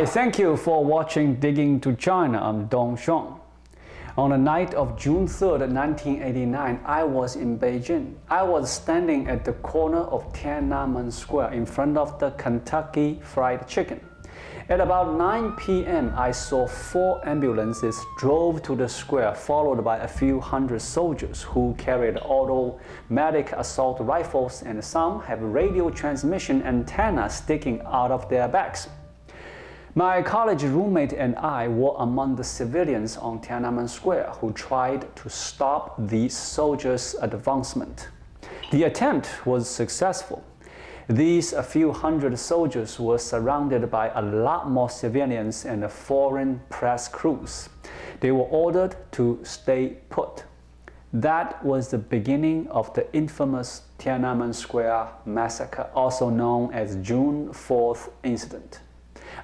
Hi, thank you for watching Digging to China. I'm Dong Shong. On the night of June 3rd, 1989, I was in Beijing. I was standing at the corner of Tiananmen Square in front of the Kentucky Fried Chicken. At about 9 p.m., I saw 4 ambulances drove to the square, followed by a few hundred soldiers who carried automatic assault rifles, and some have radio transmission antennas sticking out of their backs. My college roommate and I were among the civilians on Tiananmen Square who tried to stop the soldiers' advancement. The attempt was successful. These few hundred soldiers were surrounded by a lot more civilians and foreign press crews. They were ordered to stay put. That was the beginning of the infamous Tiananmen Square Massacre, also known as June 4th incident.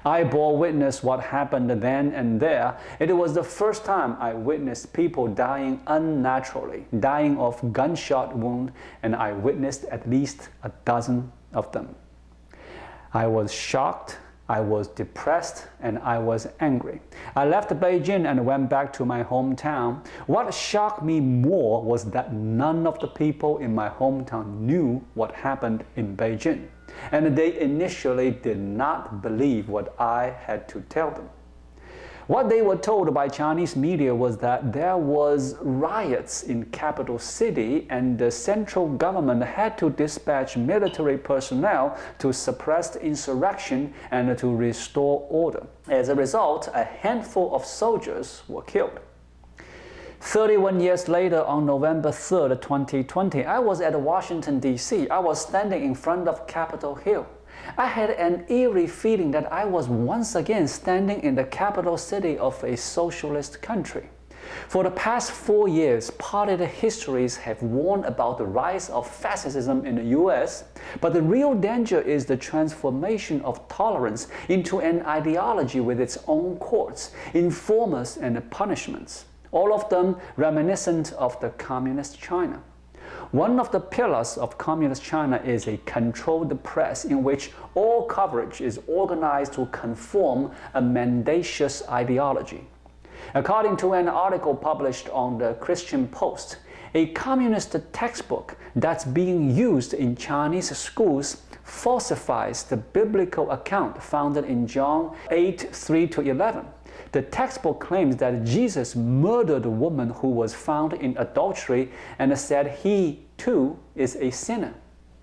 I bore witness what happened then and there. It was the first time I witnessed people dying unnaturally, dying of gunshot wound, and I witnessed at least a dozen of them. I was shocked, I was depressed, and I was angry. I left Beijing and went back to my hometown. What shocked me more was that none of the people in my hometown knew what happened in Beijing, and they initially did not believe what I had to tell them. What they were told by Chinese media was that there was riots in capital city and the central government had to dispatch military personnel to suppress the insurrection and to restore order. As a result, a handful of soldiers were killed. 31 years later, on November 3rd, 2020, I was at Washington, D.C. I was standing in front of Capitol Hill. I had an eerie feeling that I was once again standing in the capital city of a socialist country. For the past 4 years, party histories have warned about the rise of fascism in the US, but the real danger is the transformation of tolerance into an ideology with its own courts, informers, and punishments, all of them reminiscent of the communist China. One of the pillars of communist China is a controlled press in which all coverage is organized to conform a mendacious ideology. According to an article published on the Christian Post, a communist textbook that's being used in Chinese schools falsifies the biblical account found in John 8:3-11. The textbook claims that Jesus murdered a woman who was found in adultery and said he, too, is a sinner.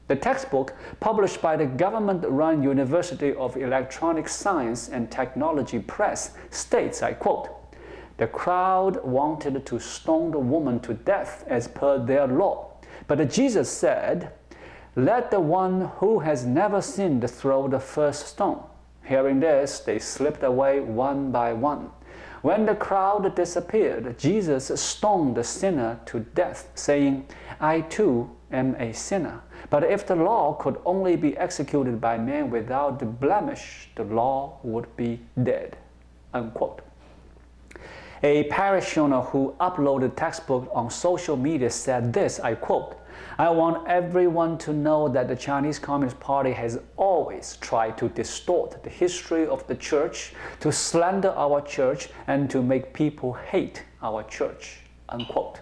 The textbook, published by the government-run University of Electronic Science and Technology Press, states, I quote, "The crowd wanted to stone the woman to death as per their law, but Jesus said, 'Let the one who has never sinned throw the first stone.' Hearing this, they slipped away one by one. When the crowd disappeared, Jesus stoned the sinner to death, saying, 'I too am a sinner. But if the law could only be executed by men without blemish, the law would be dead.'" Unquote. A parishioner who uploaded textbook on social media said this, I quote, "I want everyone to know that the Chinese Communist Party has always tried to distort the history of the church, to slander our church, and to make people hate our church." Unquote.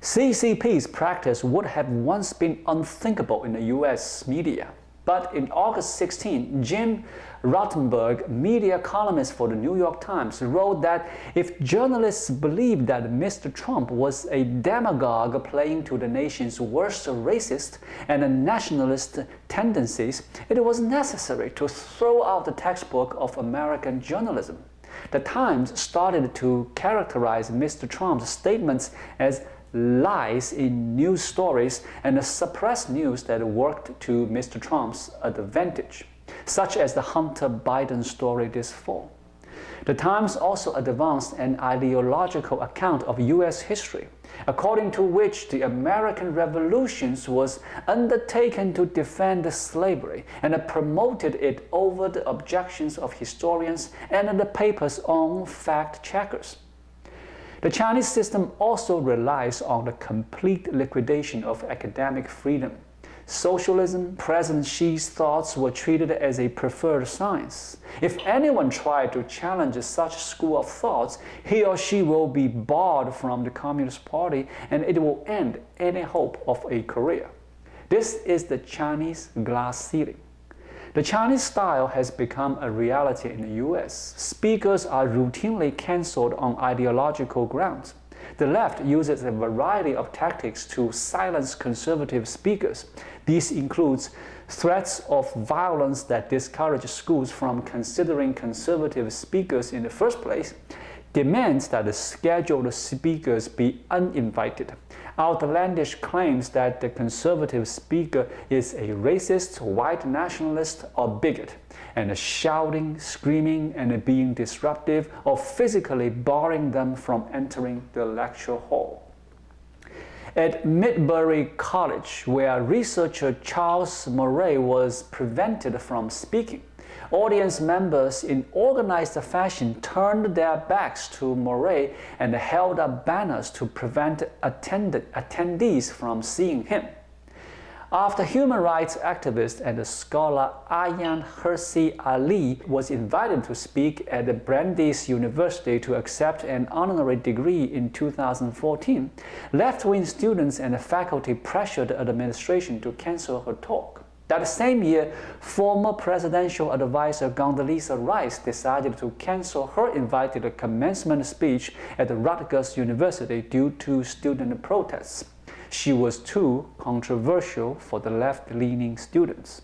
CCP's practice would have once been unthinkable in the US media. But in August 16, Jim Rottenberg, media columnist for the New York Times, wrote that if journalists believed that Mr. Trump was a demagogue playing to the nation's worst racist and nationalist tendencies, it was necessary to throw out the textbook of American journalism. The Times started to characterize Mr. Trump's statements as lies in news stories and suppress news that worked to Mr. Trump's advantage, such as the Hunter Biden story this fall. The Times also advanced an ideological account of US history, according to which the American Revolution was undertaken to defend slavery, and promoted it over the objections of historians and the paper's own fact-checkers. The Chinese system also relies on the complete liquidation of academic freedom. Socialism, President Xi's thoughts were treated as a preferred science. If anyone tried to challenge such school of thoughts, he or she will be barred from the Communist Party and it will end any hope of a career. This is the Chinese glass ceiling. The Chinese style has become a reality in the US. Speakers are routinely cancelled on ideological grounds. The left uses a variety of tactics to silence conservative speakers. These include threats of violence that discourage schools from considering conservative speakers in the first place, demands that the scheduled speakers be uninvited, outlandish claims that the conservative speaker is a racist, white nationalist, or bigot, and shouting, screaming, and being disruptive or physically barring them from entering the lecture hall. At Midbury College, where researcher Charles Murray was prevented from speaking, audience members in organized fashion turned their backs to Murray and held up banners to prevent attendees from seeing him. After human rights activist and scholar Ayaan Hirsi Ali was invited to speak at Brandeis University to accept an honorary degree in 2014, left-wing students and faculty pressured the administration to cancel her talk. That same year, former presidential advisor Condoleezza Rice decided to cancel her invited commencement speech at Rutgers University due to student protests. She was too controversial for the left-leaning students.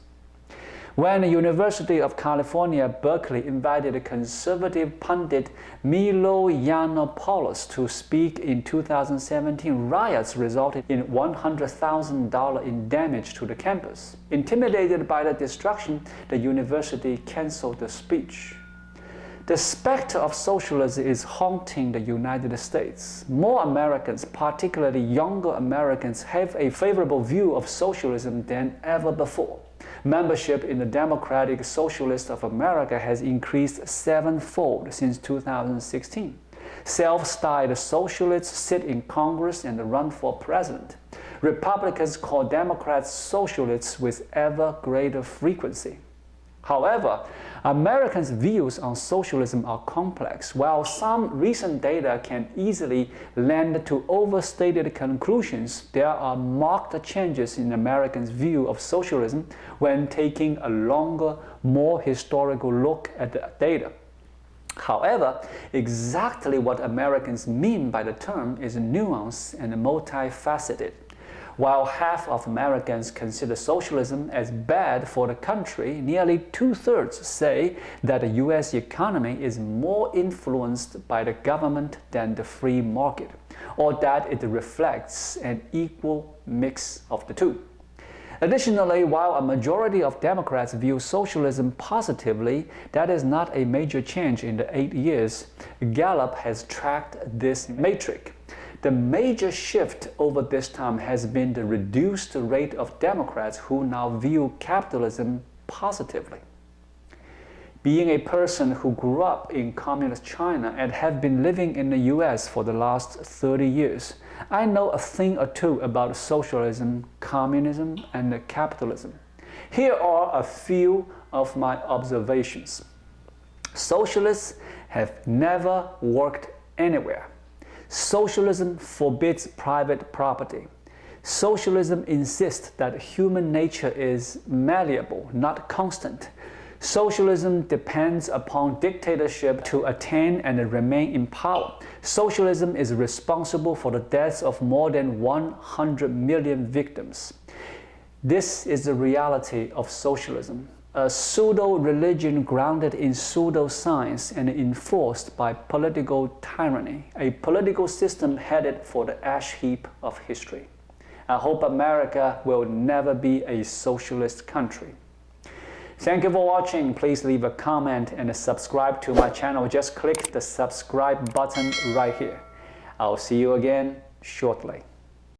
When the University of California, Berkeley invited conservative pundit Milo Yiannopoulos to speak in 2017, riots resulted in $100,000 in damage to the campus. Intimidated by the destruction, the university canceled the speech. The specter of socialism is haunting the United States. More Americans, particularly younger Americans, have a favorable view of socialism than ever before. Membership in the Democratic Socialists of America has increased sevenfold since 2016. Self-styled socialists sit in Congress and run for president. Republicans call Democrats socialists with ever greater frequency. However, Americans' views on socialism are complex. While some recent data can easily lend to overstated conclusions, there are marked changes in Americans' view of socialism when taking a longer, more historical look at the data. However, exactly what Americans mean by the term is nuanced and multifaceted. While half of Americans consider socialism as bad for the country, nearly two-thirds say that the U.S. economy is more influenced by the government than the free market, or that it reflects an equal mix of the two. Additionally, while a majority of Democrats view socialism positively, that is not a major change in the 8 years. Gallup has tracked this metric. The major shift over this time has been the reduced rate of Democrats who now view capitalism positively. Being a person who grew up in communist China and have been living in the US for the last 30 years, I know a thing or two about socialism, communism, and capitalism. Here are a few of my observations. Socialists have never worked anywhere. Socialism forbids private property. Socialism insists that human nature is malleable, not constant. Socialism depends upon dictatorship to attain and remain in power. Socialism is responsible for the deaths of more than 100 million victims. This is the reality of socialism. A pseudo-religion grounded in pseudo-science and enforced by political tyranny, a political system headed for the ash heap of history. I hope America will never be a socialist country. Thank you for watching. Please leave a comment and subscribe to my channel. Just click the subscribe button right here. I'll see you again shortly.